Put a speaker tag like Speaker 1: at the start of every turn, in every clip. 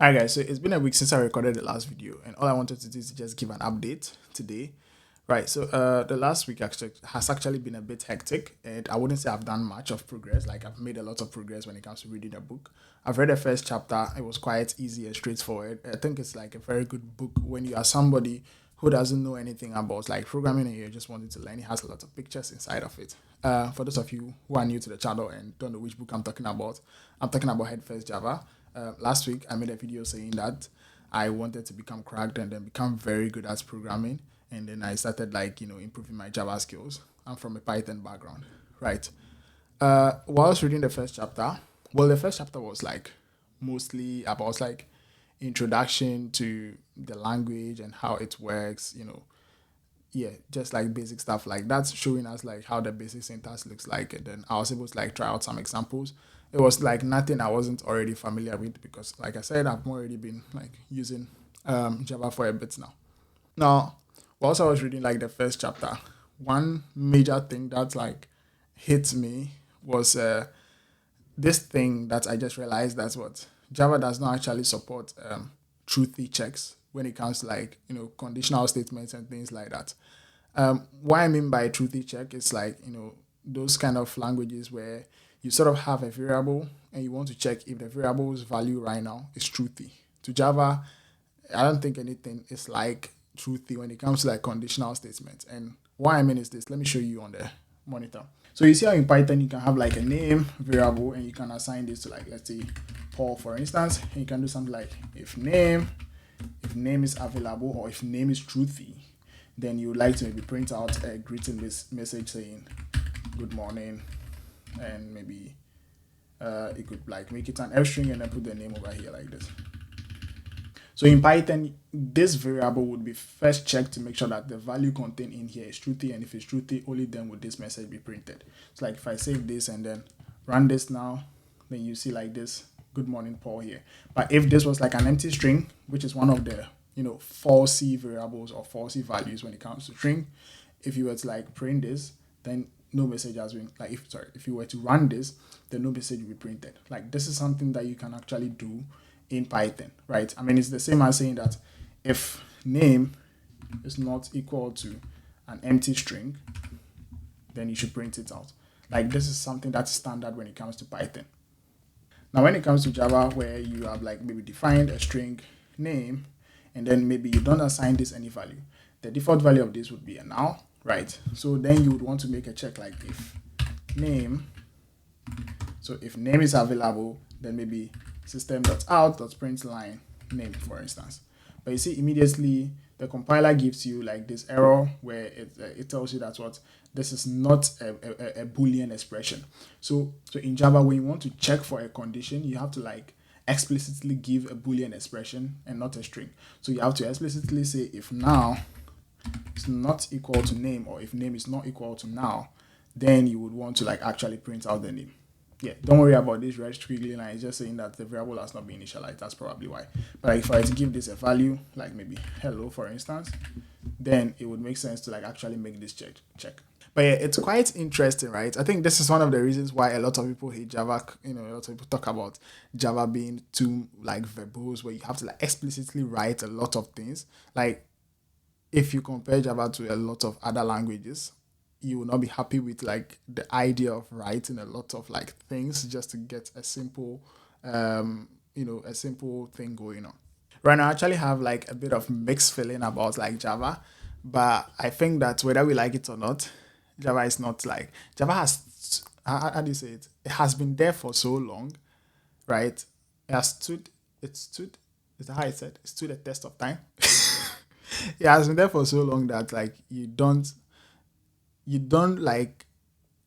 Speaker 1: Alright guys, so it's been a week since I recorded the last video and all I wanted to do is just give an update today. Right, so the last week has actually been a bit hectic and I wouldn't say I've done much of progress. Like I've made a lot of progress when it comes to reading a book. I've read the first chapter, it was quite easy and straightforward. I think it's like a very good book when you are somebody who doesn't know anything about like programming and you're just wanting to learn. It has a lot of pictures inside of it. For those of you who are new to the channel and don't know which book I'm talking about Head First Java. Last week I made a video saying that I wanted to become cracked and then become very good at programming, and then I started like improving my Java skills. I'm from a Python background, right? While I was reading the first chapter, well, the first chapter was like mostly about like introduction to the language and how it works, yeah, just like basic stuff like that's showing us like how the basic syntax looks like, and then I was able to like try out some examples. It was like nothing I wasn't already familiar with because like I said, I've already been like using Java for a bit now. Now, whilst I was reading like the first chapter, one major thing that like hit me was this thing that I just realized that's what Java does not actually support truthy checks when it comes to like conditional statements and things like that. What I mean by truthy check is like those kind of languages where you sort of have a variable and you want to check if the variable's value right now is truthy. To Java, I don't think anything is like truthy when it comes to like conditional statements. And what I mean is this. Let me show you on the monitor. So you see how in Python you can have like a name variable and you can assign this to like, let's say Paul, for instance. And you can do something like if name is available or if name is truthy, then you would like to maybe print out a greeting message saying good morning, and maybe you could like make it an F string and then put the name over here like this. So in Python, this variable would be first checked to make sure that the value contained in here is truthy, and if it's truthy, only then would this message be printed. So like if I save this and then run this now, then you see like this, good morning Paul here. But if this was like an empty string, which is one of the falsy variables or falsy values when it comes to string, if you were to like print this, then no message has been like if you were to run this, then no message will be printed. Like this is something that you can actually do in Python, right? I mean, it's the same as saying that if name is not equal to an empty string, then you should print it out. Like this is something that's standard when it comes to Python. Now, when it comes to Java, where you have like maybe defined a string name, and then maybe you don't assign this any value, the default value of this would be a null, right? So then you would want to make a check like if name, so if name is available, then maybe system.out.println name, for instance. But you see immediately the compiler gives you like this error where it tells you that what this is not a Boolean expression. So in Java, when you want to check for a condition, you have to like explicitly give a Boolean expression and not a string. So you have to explicitly say if now is not equal to name, or if name is not equal to now, then you would want to like actually print out the name. Yeah, don't worry about this red squiggly line. It's just saying that the variable has not been initialized. That's probably why. But if I were to give this a value, like maybe hello, for instance, then it would make sense to like actually make this check. But yeah, it's quite interesting, right? I think this is one of the reasons why a lot of people hate Java. A lot of people talk about Java being too like verbose, where you have to like explicitly write a lot of things. Like if you compare Java to a lot of other languages, you will not be happy with like the idea of writing a lot of like things just to get a simple a simple thing going on. Right now I actually have like a bit of mixed feeling about like Java, but I think that whether we like it or not, Java is not like Java has how do you say it, it has been there for so long, right? It stood is that how it said, it stood the test of time. It has been there for so long that like you don't like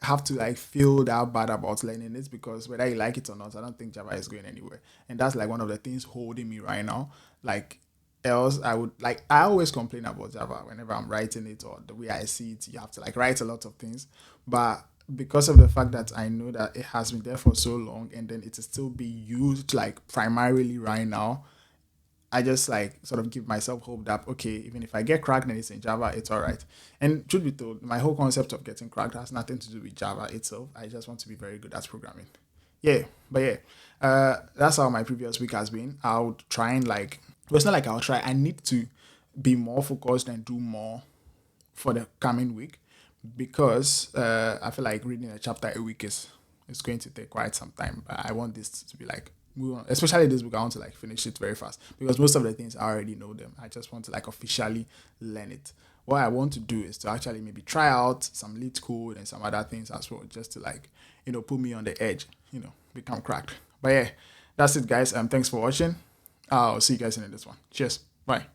Speaker 1: have to like feel that bad about learning it, because whether you like it or not, I don't think Java is going anywhere. And that's like one of the things holding me right now. Like else I would like I always complain about Java whenever I'm writing it, or the way I see it, you have to like write a lot of things. But because of the fact that I know that it has been there for so long and then it is still being used like primarily right now, I just like sort of give myself hope that okay, even if I get cracked and it's in Java, it's all right. And truth be told, my whole concept of getting cracked has nothing to do with Java itself. I just want to be very good at programming. Yeah, but yeah, That's how my previous week has been. I'll try and like, well, it's not like I'll try. I need to be more focused and do more for the coming week because I feel like reading a chapter a week is going to take quite some time. But I want this to be like move on, especially this book. I want to like finish it very fast because most of the things I already know them. I just want to like officially learn it. What I want to do is to actually maybe try out some lead code and some other things as well, just to like put me on the edge, become cracked. But yeah, that's it, guys. Thanks for watching. I'll see you guys in this one. Cheers. Bye.